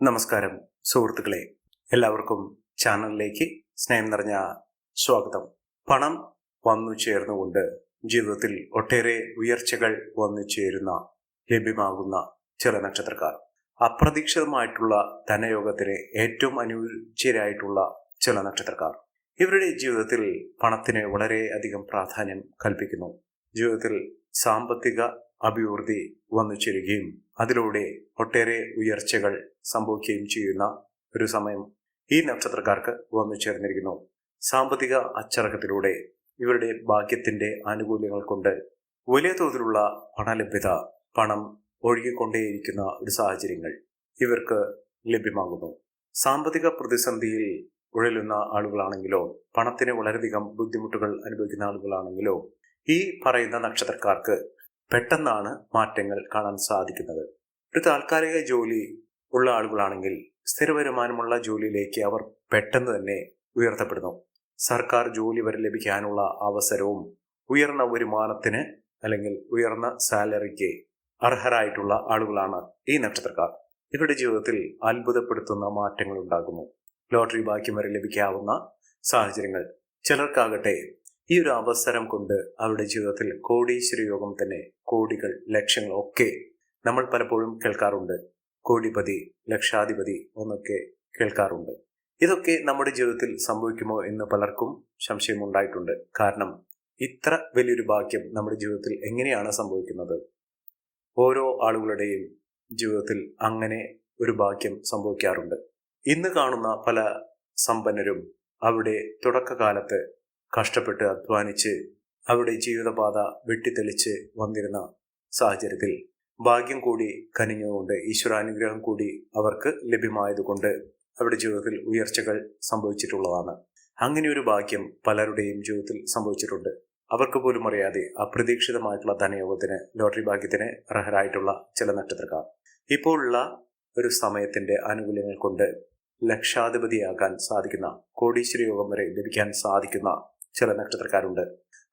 നമസ്കാരം സുഹൃത്തുക്കളെ, എല്ലാവർക്കും ചാനലിലേക്ക് സ്നേഹം നിറഞ്ഞ സ്വാഗതം. പണം വന്നു ചേർന്നുകൊണ്ട് ജീവിതത്തിൽ ഒട്ടേറെ ഉയർച്ചകൾ വന്നു ചേരുന്ന ലഭ്യമാകുന്ന ചില നക്ഷത്രക്കാർ, അപ്രതീക്ഷിതമായിട്ടുള്ള ധനയോഗത്തിന് ഏറ്റവും അനുയോജ്യരായിട്ടുള്ള ചില നക്ഷത്രക്കാർ, ഇവരുടെ ജീവിതത്തിൽ പണത്തിന് വളരെ അധികം പ്രാധാന്യം കൽപ്പിക്കുന്നു. ജീവിതത്തിൽ സാമ്പത്തിക അഭിവൃദ്ധി വന്നു ചേരുകയും അതിലൂടെ ഒട്ടേറെ ഉയർച്ചകൾ സംഭവിക്കുകയും ചെയ്യുന്ന ഒരു സമയം ഈ നക്ഷത്രക്കാർക്ക് വന്നു ചേർന്നിരിക്കുന്നു. സാമ്പത്തിക അച്ചടക്കത്തിലൂടെ ഇവരുടെ ഭാഗ്യത്തിന്റെ ആനുകൂല്യങ്ങൾ കൊണ്ട് വലിയ തോതിലുള്ള പണലഭ്യത, പണം ഒഴുകിക്കൊണ്ടേയിരിക്കുന്ന ഒരു സാഹചര്യങ്ങൾ ഇവർക്ക് ലഭ്യമാകുന്നു. സാമ്പത്തിക പ്രതിസന്ധിയിൽ ഉഴലുന്ന ആളുകളാണെങ്കിലോ, പണത്തിന് വളരെയധികം ബുദ്ധിമുട്ടുകൾ അനുഭവിക്കുന്ന ആളുകളാണെങ്കിലോ, ഈ പറയുന്ന നക്ഷത്രക്കാർക്ക് പെട്ടെന്നാണ് മാറ്റങ്ങൾ കാണാൻ സാധിക്കുന്നത്. ഒരു താൽക്കാലിക ജോലി ഉള്ള ആളുകളാണെങ്കിൽ സ്ഥിര വരുമാനമുള്ള ജോലിയിലേക്ക് അവർ പെട്ടെന്ന് തന്നെ ഉയർത്തപ്പെടുന്നു. സർക്കാർ ജോലി വരെ ലഭിക്കാനുള്ള അവസരവും ഉയർന്ന വരുമാനത്തിന് അല്ലെങ്കിൽ ഉയർന്ന സാലറിക്ക് അർഹരായിട്ടുള്ള ആളുകളാണ് ഈ നക്ഷത്രക്കാർ. ഇവരുടെ ജീവിതത്തിൽ അത്ഭുതപ്പെടുത്തുന്ന മാറ്റങ്ങൾ ഉണ്ടാകുന്നു. ലോട്ടറി ഭാഗ്യം വരെ ലഭിക്കാവുന്ന സാഹചര്യങ്ങൾ. ചിലർക്കാകട്ടെ ഈ ഒരു അവസരം കൊണ്ട് അവരുടെ ജീവിതത്തിൽ കോടീശ്വര യോഗം തന്നെ, കോടികൾ, ലക്ഷങ്ങൾ ഒക്കെ നമ്മൾ പലപ്പോഴും കേൾക്കാറുണ്ട്. കോടിപതി, ലക്ഷാധിപതി എന്നൊക്കെ കേൾക്കാറുണ്ട്. ഇതൊക്കെ നമ്മുടെ ജീവിതത്തിൽ സംഭവിക്കുമോ എന്ന് പലർക്കും സംശയമുണ്ടായിട്ടുണ്ട്. കാരണം ഇത്ര വലിയൊരു ഭാഗ്യം നമ്മുടെ ജീവിതത്തിൽ എങ്ങനെയാണ് സംഭവിക്കുന്നത്? ഓരോ ആളുകളുടെയും ജീവിതത്തിൽ അങ്ങനെ ഒരു ഭാഗ്യം സംഭവിക്കാറുണ്ട്. ഇന്ന് കാണുന്ന പല സമ്പന്നരും അവരുടെ തുടക്കകാലത്ത് കഷ്ടപ്പെട്ട് അധ്വാനിച്ച് അവരുടെ ജീവിതപാത വെട്ടിത്തെളിച്ച് വന്നിരുന്ന സാഹചര്യത്തിൽ ഭാഗ്യം കൂടി കനിഞ്ഞുകൊണ്ട്, ഈശ്വരാനുഗ്രഹം കൂടി അവർക്ക് ലഭ്യമായതുകൊണ്ട് അവരുടെ ജീവിതത്തിൽ ഉയർച്ചകൾ സംഭവിച്ചിട്ടുള്ളതാണ്. അങ്ങനെ ഒരു ഭാഗ്യം പലരുടെയും ജീവിതത്തിൽ സംഭവിച്ചിട്ടുണ്ട്. അവർക്ക് പോലും അറിയാതെ അപ്രതീക്ഷിതമായിട്ടുള്ള ധനയോഗത്തിന്, ലോട്ടറി ഭാഗ്യത്തിന് അർഹരായിട്ടുള്ള ചില നക്ഷത്രക്കാർ ഇപ്പോഴുള്ള ഒരു സമയത്തിന്റെ ആനുകൂല്യങ്ങൾ കൊണ്ട് ലക്ഷാധിപതിയാകാൻ സാധിക്കുന്ന, കോടീശ്വര യോഗം വരെ ലഭിക്കാൻ സാധിക്കുന്ന ചില നക്ഷത്രക്കാരുണ്ട്.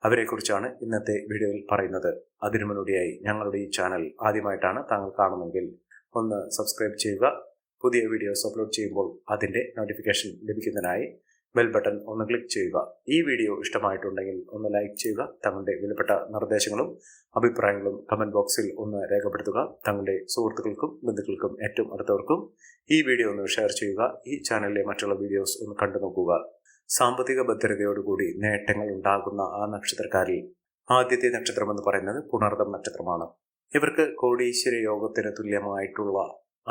അവരെക്കുറിച്ചാണ് ഇന്നത്തെ വീഡിയോയിൽ പറയുന്നത്. അതിനു മുന്നോടിയായി ഞങ്ങളുടെ ഈ ചാനൽ ആദ്യമായിട്ടാണ് താങ്കൾ കാണുമെങ്കിൽ ഒന്ന് സബ്സ്ക്രൈബ് ചെയ്യുക. പുതിയ വീഡിയോസ് അപ്ലോഡ് ചെയ്യുമ്പോൾ അതിന്റെ നോട്ടിഫിക്കേഷൻ ലഭിക്കുന്നതിനായി ബെൽ ബട്ടൺ ഒന്ന് ക്ലിക്ക് ചെയ്യുക. ഈ വീഡിയോ ഇഷ്ടമായിട്ടുണ്ടെങ്കിൽ ഒന്ന് ലൈക്ക് ചെയ്യുക. തങ്ങളുടെ വിലപ്പെട്ട നിർദ്ദേശങ്ങളും അഭിപ്രായങ്ങളും കമന്റ് ബോക്സിൽ ഒന്ന് രേഖപ്പെടുത്തുക. തങ്ങളുടെ സുഹൃത്തുക്കൾക്കും ബന്ധുക്കൾക്കും ഏറ്റവും അടുത്തവർക്കും ഈ വീഡിയോ ഒന്ന് ഷെയർ ചെയ്യുക. ഈ ചാനലിലെ മറ്റുള്ള വീഡിയോസ് ഒന്ന് കണ്ടു നോക്കുക. സാമ്പത്തിക ഭദ്രതയോടുകൂടി നേട്ടങ്ങൾ ഉണ്ടാകുന്ന ആ നക്ഷത്രക്കാരിൽ ആദ്യത്തെ നക്ഷത്രം എന്ന് പറയുന്നത് പുണർദം നക്ഷത്രമാണ്. ഇവർക്ക് കോടീശ്വര യോഗത്തിന് തുല്യമായിട്ടുള്ള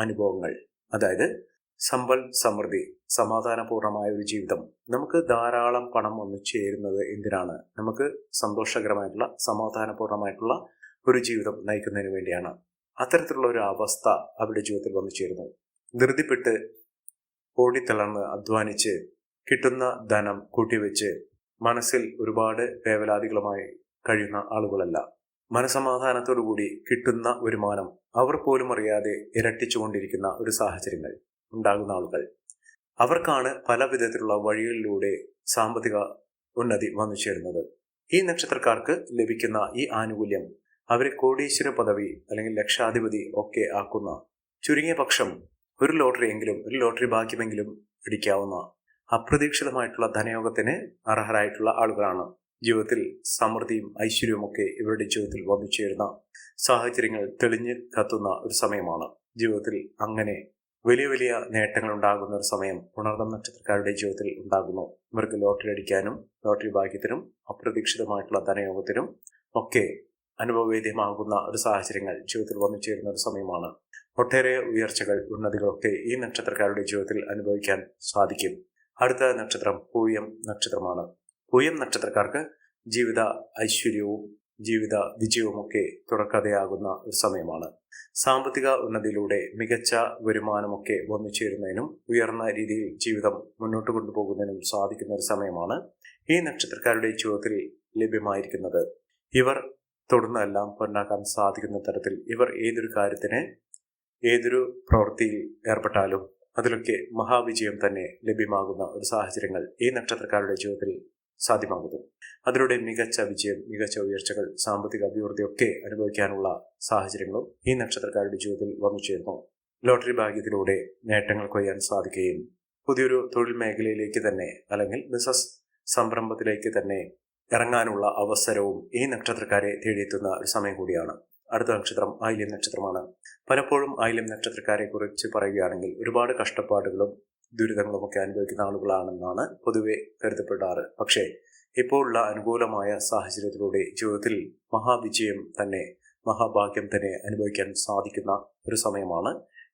അനുഭവങ്ങൾ, അതായത് സമ്പൽ സമൃദ്ധി, സമാധാനപൂർണമായ ഒരു ജീവിതം. നമുക്ക് ധാരാളം പണം വന്നു ചേരുന്നത് എന്തിനാണ്? നമുക്ക് സന്തോഷകരമായിട്ടുള്ള, സമാധാനപൂർണമായിട്ടുള്ള ഒരു ജീവിതം നയിക്കുന്നതിന് വേണ്ടിയാണ്. അത്തരത്തിലുള്ള ഒരു അവസ്ഥ അവരുടെ ജീവിതത്തിൽ വന്നു ചേരുന്നു. ധൃതിപ്പെട്ട് ഓടിത്തളർന്ന് അധ്വാനിച്ച് കിട്ടുന്ന ധനം കൂട്ടിവെച്ച് മനസ്സിൽ ഒരുപാട് വേവലാതികളുമായി കഴിയുന്ന ആളുകളല്ല. മനസമാധാനത്തോടുകൂടി കിട്ടുന്ന വരുമാനം അവർ പോലും അറിയാതെ ഇരട്ടിച്ചുകൊണ്ടിരിക്കുന്ന ഒരു സാഹചര്യങ്ങൾ ഉണ്ടാകുന്ന ആളുകൾ, അവർക്കാണ് പല വിധത്തിലുള്ള വഴികളിലൂടെ സാമ്പത്തിക ഉന്നതി വന്നു ചേരുന്നത്. ഈ നക്ഷത്രക്കാർക്ക് ലഭിക്കുന്ന ഈ ആനുകൂല്യം അവരെ കോടീശ്വര പദവി അല്ലെങ്കിൽ ലക്ഷാധിപതി ഒക്കെ ആക്കുന്ന, ചുരുങ്ങിയ പക്ഷം ഒരു ലോട്ടറി ഭാഗ്യമെങ്കിലും പിടിക്കാവുന്ന അപ്രതീക്ഷിതമായിട്ടുള്ള ധനയോഗത്തിന് അർഹരായിട്ടുള്ള ആളുകളാണ്. ജീവിതത്തിൽ സമൃദ്ധിയും ഐശ്വര്യവും ഒക്കെ ഇവരുടെ ജീവിതത്തിൽ വന്നു ചേരുന്ന സാഹചര്യങ്ങൾ തെളിഞ്ഞു കത്തുന്ന ഒരു സമയമാണ്. ജീവിതത്തിൽ അങ്ങനെ വലിയ വലിയ നേട്ടങ്ങൾ ഉണ്ടാകുന്ന ഒരു സമയം പുണർദം നക്ഷത്രക്കാരുടെ ജീവിതത്തിൽ ഉണ്ടാകുന്നു. ഇവർക്ക് ലോട്ടറി അടിക്കാനും ലോട്ടറി ഭാഗ്യത്തിനും അപ്രതീക്ഷിതമായിട്ടുള്ള ധനയോഗത്തിനും ഒക്കെ അനുഭവവേദ്യമാകുന്ന ഒരു സാഹചര്യങ്ങൾ ജീവിതത്തിൽ വന്നു ചേരുന്ന ഒരു സമയമാണ്. ഒട്ടേറെ ഉയർച്ചകൾ, ഉന്നതികളൊക്കെ ഈ നക്ഷത്രക്കാരുടെ ജീവിതത്തിൽ അനുഭവിക്കാൻ സാധിക്കും. അടുത്ത നക്ഷത്രം പൂയം നക്ഷത്രമാണ്. പൂയം നക്ഷത്രക്കാർക്ക് ജീവിത ഐശ്വര്യവും ജീവിത വിജയവുമൊക്കെ തുടർക്കഥയാകുന്ന ഒരു സമയമാണ്. സാമ്പത്തിക ഉന്നതിയിലൂടെ മികച്ച വരുമാനമൊക്കെ വന്നു ചേരുന്നതിനും ഉയർന്ന രീതിയിൽ ജീവിതം മുന്നോട്ട് കൊണ്ടുപോകുന്നതിനും സാധിക്കുന്ന ഒരു സമയമാണ് ഈ നക്ഷത്രക്കാരുടെ ജീവിതത്തിൽ ലഭ്യമായിരിക്കുന്നത്. ഇവർ തൊടുന്നതെല്ലാം പൊന്നാക്കാൻ സാധിക്കുന്ന തരത്തിൽ ഇവർ ഏതൊരു കാര്യത്തിന്, ഏതൊരു പ്രവൃത്തിയിൽ ഏർപ്പെട്ടാലും അതിലൊക്കെ മഹാവിജയം തന്നെ ലഭ്യമാകുന്ന ഒരു സാഹചര്യങ്ങൾ ഈ നക്ഷത്രക്കാരുടെ ജീവിതത്തിൽ സാധ്യമാകുന്നു. അതിലൂടെ മികച്ച വിജയം, മികച്ച ഉയർച്ചകൾ, സാമ്പത്തിക അഭിവൃദ്ധിയൊക്കെ അനുഭവിക്കാനുള്ള സാഹചര്യങ്ങളും ഈ നക്ഷത്രക്കാരുടെ ജീവിതത്തിൽ വന്നു ചേരുന്നു. ലോട്ടറി ഭാഗ്യത്തിലൂടെ നേട്ടങ്ങൾ കൊയ്യാൻ സാധിക്കുകയും പുതിയൊരു തൊഴിൽ മേഖലയിലേക്ക് തന്നെ അല്ലെങ്കിൽ ബിസിനസ് സംരംഭത്തിലേക്ക് തന്നെ ഇറങ്ങാനുള്ള അവസരവും ഈ നക്ഷത്രക്കാരെ തേടിയെത്തുന്ന ഒരു സമയം കൂടിയാണ്. അടുത്ത നക്ഷത്രം ആയില്യം നക്ഷത്രമാണ്. പലപ്പോഴും ആയില്യം നക്ഷത്രക്കാരെ കുറിച്ച് പറയുകയാണെങ്കിൽ ഒരുപാട് കഷ്ടപ്പാടുകളും ദുരിതങ്ങളും ഒക്കെ അനുഭവിക്കുന്ന ആളുകളാണെന്നാണ് പൊതുവെ കരുതപ്പെടാറ്. പക്ഷേ ഇപ്പോൾ ഉള്ള അനുകൂലമായ സാഹചര്യത്തിലൂടെ ജീവിതത്തിൽ മഹാവിജയം തന്നെ, മഹാഭാഗ്യം തന്നെ അനുഭവിക്കാൻ സാധിക്കുന്ന ഒരു സമയമാണ്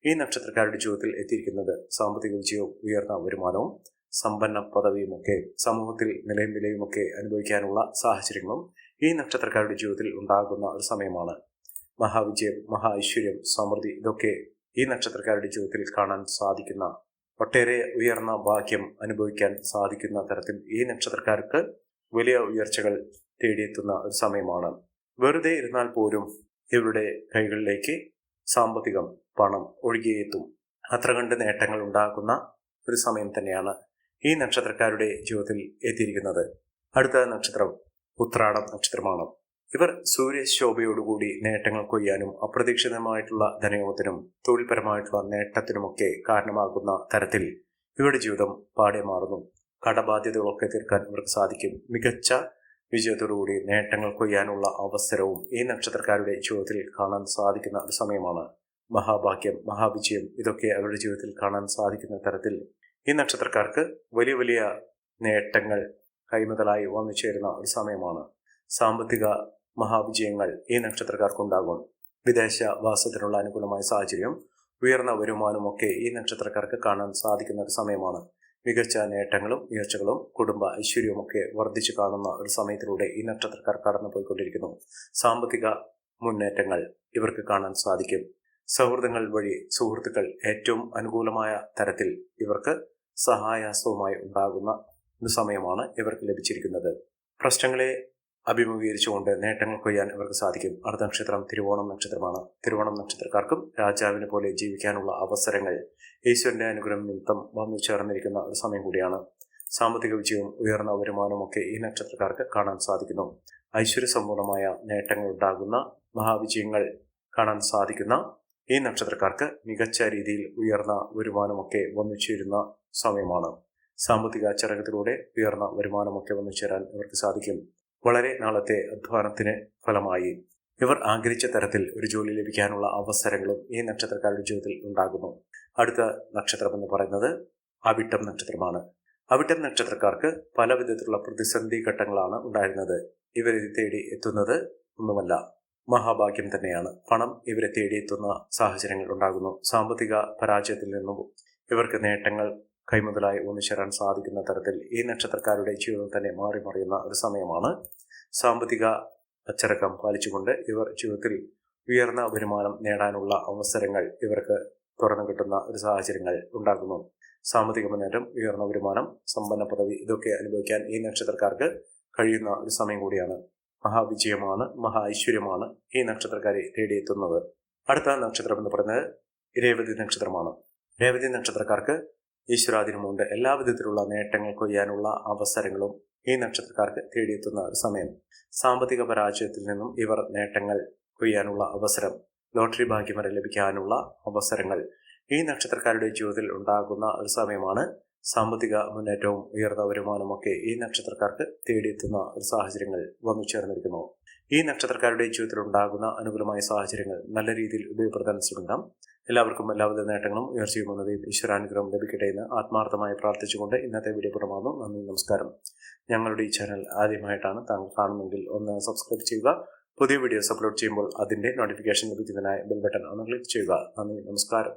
ഈ നക്ഷത്രക്കാരുടെ ജീവിതത്തിൽ എത്തിയിരിക്കുന്നത്. സാമ്പത്തിക വിജയവും ഉയർന്ന വരുമാനവും സമ്പന്ന പദവിയുമൊക്കെ സമൂഹത്തിൽ നിലയും വിലയുമൊക്കെ അനുഭവിക്കാനുള്ള സാഹചര്യങ്ങളും ഈ നക്ഷത്രക്കാരുടെ ജീവിതത്തിൽ ഉണ്ടാകുന്ന ഒരു സമയമാണ്. മഹാവിജയം, മഹാ ഐശ്വര്യം, സമൃദ്ധി ഇതൊക്കെ ഈ നക്ഷത്രക്കാരുടെ ജീവിതത്തിൽ കാണാൻ സാധിക്കുന്ന, ഒട്ടേറെ ഉയർന്ന ഭാഗ്യം അനുഭവിക്കാൻ സാധിക്കുന്ന തരത്തിൽ ഈ നക്ഷത്രക്കാർക്ക് വലിയ ഉയർച്ചകൾ തേടിയെത്തുന്ന ഒരു സമയമാണ്. വെറുതെ ഇരുന്നാൽ പോലും ഇവരുടെ കൈകളിലേക്ക് സാമ്പത്തികം, പണം ഒഴുകിയെത്തും. അത്ര കണ്ട് നേട്ടങ്ങൾ ഉണ്ടാകുന്ന ഒരു സമയം തന്നെയാണ് ഈ നക്ഷത്രക്കാരുടെ ജീവിതത്തിൽ എത്തിയിരിക്കുന്നത്. അടുത്ത നക്ഷത്രം ഉത്രാടം നക്ഷത്രമാണ്. ഇവർ സൂര്യശോഭയോടുകൂടി നേട്ടങ്ങൾ കൊയ്യാനും അപ്രതീക്ഷിതമായിട്ടുള്ള ധനയോഗത്തിനും തൊഴിൽപരമായിട്ടുള്ള നേട്ടത്തിനുമൊക്കെ കാരണമാകുന്ന തരത്തിൽ ഇവരുടെ ജീവിതം പാടെ മാറുന്നു. കടബാധ്യതകളൊക്കെ തീർക്കാൻ ഇവർക്ക് സാധിക്കും. മികച്ച വിജയത്തോടുകൂടി നേട്ടങ്ങൾ കൊയ്യാനുള്ള അവസരവും ഈ നക്ഷത്രക്കാരുടെ ജീവിതത്തിൽ കാണാൻ സാധിക്കുന്ന ഒരു സമയമാണ്. മഹാഭാഗ്യം, മഹാവിജയം ഇതൊക്കെ അവരുടെ ജീവിതത്തിൽ കാണാൻ സാധിക്കുന്ന തരത്തിൽ ഈ നക്ഷത്രക്കാർക്ക് വലിയ വലിയ നേട്ടങ്ങൾ കൈമുതലായി വന്നു ചേരുന്ന ഒരു സമയമാണ്. സാമ്പത്തിക മഹാവിജയങ്ങൾ ഈ നക്ഷത്രക്കാർക്കുണ്ടാകും. വിദേശ വാസത്തിനുള്ള അനുകൂലമായ സാഹചര്യം, ഉയർന്ന വരുമാനമൊക്കെ ഈ നക്ഷത്രക്കാർക്ക് കാണാൻ സാധിക്കുന്ന ഒരു സമയമാണ്. മികച്ച നേട്ടങ്ങളും ഉയർച്ചകളും കുടുംബ ഐശ്വര്യവുമൊക്കെ വർദ്ധിച്ചു കാണുന്ന ഒരു സമയത്തിലൂടെ ഈ നക്ഷത്രക്കാർ കടന്നു പോയിക്കൊണ്ടിരിക്കുന്നു. സാമ്പത്തിക മുന്നേറ്റങ്ങൾ ഇവർക്ക് കാണാൻ സാധിക്കും. സൗഹൃദങ്ങൾ വഴി സുഹൃത്തുക്കൾ ഏറ്റവും അനുകൂലമായ തരത്തിൽ ഇവർക്ക് സഹായഹസ്തവുമായി ഉണ്ടാകുന്ന ഒരു സമയമാണ് ഇവർക്ക് ലഭിച്ചിരിക്കുന്നത്. പ്രശ്നങ്ങളെ അഭിമുഖീകരിച്ചുകൊണ്ട് നേട്ടങ്ങൾ കൊയ്യാൻ ഇവർക്ക് സാധിക്കും. അടുത്ത നക്ഷത്രം തിരുവോണം നക്ഷത്രമാണ്. തിരുവോണം നക്ഷത്രക്കാർക്കും രാജാവിനെ പോലെ ജീവിക്കാനുള്ള അവസരങ്ങൾ ഈശ്വരന്റെ അനുഗ്രഹം നിമിത്തം വന്നു ചേർന്നിരിക്കുന്ന ഒരു സമയം കൂടിയാണ്. സാമ്പത്തിക വിജയവും ഉയർന്ന വരുമാനവും ഒക്കെ ഈ നക്ഷത്രക്കാർക്ക് കാണാൻ സാധിക്കുന്നു. ഐശ്വര്യസമ്പൂർണമായ നേട്ടങ്ങൾ ഉണ്ടാകുന്ന മഹാവിജയങ്ങൾ കാണാൻ സാധിക്കുന്ന ഈ നക്ഷത്രക്കാർക്ക് മികച്ച രീതിയിൽ ഉയർന്ന വരുമാനമൊക്കെ വന്നു ചേരുന്ന സമയമാണ്. സാമ്പത്തിക ചരകത്തിലൂടെ ഉയർന്ന വരുമാനമൊക്കെ വന്നു ചേരാൻ ഇവർക്ക് സാധിക്കും. വളരെ നാളത്തെ അധ്വാനത്തിന് ഫലമായി ഇവർ ആഗ്രഹിച്ച തരത്തിൽ ഒരു ജോലി ലഭിക്കാനുള്ള അവസരങ്ങളും ഈ നക്ഷത്രക്കാരുടെ ജീവിതത്തിൽ ഉണ്ടാകുന്നു. അടുത്ത നക്ഷത്രം എന്ന് പറയുന്നത് അവിട്ടം നക്ഷത്രമാണ്. അവിട്ടം നക്ഷത്രക്കാർക്ക് പല വിധത്തിലുള്ള പ്രതിസന്ധി ഘട്ടങ്ങളാണ് ഉണ്ടായിരുന്നത്. ഇവരെ തേടി എത്തുന്നത് ഒന്നുമല്ല, മഹാഭാഗ്യം തന്നെയാണ്. പണം ഇവരെ തേടിയെത്തുന്ന സാഹചര്യങ്ങൾ ഉണ്ടാകുന്നു. സാമ്പത്തിക പരാജയത്തിൽ നിന്നും ഇവർക്ക് നേട്ടങ്ങൾ കൈമുതലായി ഒന്നിച്ചേരാൻ സാധിക്കുന്ന തരത്തിൽ ഈ നക്ഷത്രക്കാരുടെ ജീവിതം തന്നെ മാറി മറിയുന്ന ഒരു സമയമാണ്. സാമ്പത്തിക അച്ചടക്കം പാലിച്ചുകൊണ്ട് ഇവർ ജീവിതത്തിൽ ഉയർന്ന വരുമാനം നേടാനുള്ള അവസരങ്ങൾ ഇവർക്ക് തുറന്നു കിട്ടുന്ന ഒരു സാഹചര്യങ്ങൾ ഉണ്ടാകുന്നു. സാമ്പത്തിക മുന്നേറ്റം, ഉയർന്ന വരുമാനം, സമ്പന്ന പദവി ഇതൊക്കെ അനുഭവിക്കാൻ ഈ നക്ഷത്രക്കാർക്ക് കഴിയുന്ന ഒരു സമയം കൂടിയാണ്. മഹാവിജയമാണ്, മഹാ ഐശ്വര്യമാണ് ഈ നക്ഷത്രക്കാരെ തേടിയെത്തുന്നത്. അടുത്ത നക്ഷത്രം എന്ന് പറയുന്നത് രേവതി നക്ഷത്രമാണ്. രേവതി നക്ഷത്രക്കാർക്ക് ഈശ്വരാധീനമുണ്ട്. എല്ലാ വിധത്തിലുള്ള നേട്ടങ്ങൾ കൊയ്യാനുള്ള അവസരങ്ങളും ഈ നക്ഷത്രക്കാർക്ക് തേടിയെത്തുന്ന ഒരു സമയം. സാമ്പത്തിക പരാജയത്തിൽ നിന്നും ഇവർ നേട്ടങ്ങൾ കൊയ്യാനുള്ള അവസരം, ലോട്ടറി ഭാഗ്യം വരെ ലഭിക്കാനുള്ള അവസരങ്ങൾ ഈ നക്ഷത്രക്കാരുടെ ജീവിതത്തിൽ ഉണ്ടാകുന്ന ഒരു സമയമാണ്. സാമ്പത്തിക മുന്നേറ്റവും ഉയർന്ന വരുമാനമൊക്കെ ഈ നക്ഷത്രക്കാർക്ക് തേടിയെത്തുന്ന ഒരു സാഹചര്യങ്ങൾ വന്നു ചേർന്നിരിക്കുന്നു. ഈ നക്ഷത്രക്കാരുടെ ജീവിതത്തിൽ ഉണ്ടാകുന്ന അനുകൂലമായ സാഹചര്യങ്ങൾ നല്ല രീതിയിൽ ഉപയോഗപ്പെടുത്താൻ ശ്രമിക്കാം. എല്ലാവർക്കും എല്ലാവിധ നേട്ടങ്ങളും ഉയർച്ചയും ഉന്നതിയും ഈശ്വരാനുഗ്രഹം ലഭിക്കട്ടെ എന്ന് ആത്മാർത്ഥമായി പ്രാർത്ഥിച്ചുകൊണ്ട് ഇന്നത്തെ വീഡിയോ പുറമാകുന്നു. നന്ദി, നമസ്കാരം. ഞങ്ങളുടെ ഈ ചാനൽ ആദ്യമായിട്ടാണ് താങ്കൾ കാണുമെങ്കിൽ ഒന്ന് സബ്സ്ക്രൈബ് ചെയ്യുക. പുതിയ വീഡിയോസ് അപ്ലോഡ് ചെയ്യുമ്പോൾ അതിന്റെ നോട്ടിഫിക്കേഷൻ ലഭിക്കുന്നതിനായി ബെൽ ബട്ടൺ ഒന്ന് ക്ലിക്ക് ചെയ്യുക. നന്ദി, നമസ്കാരം.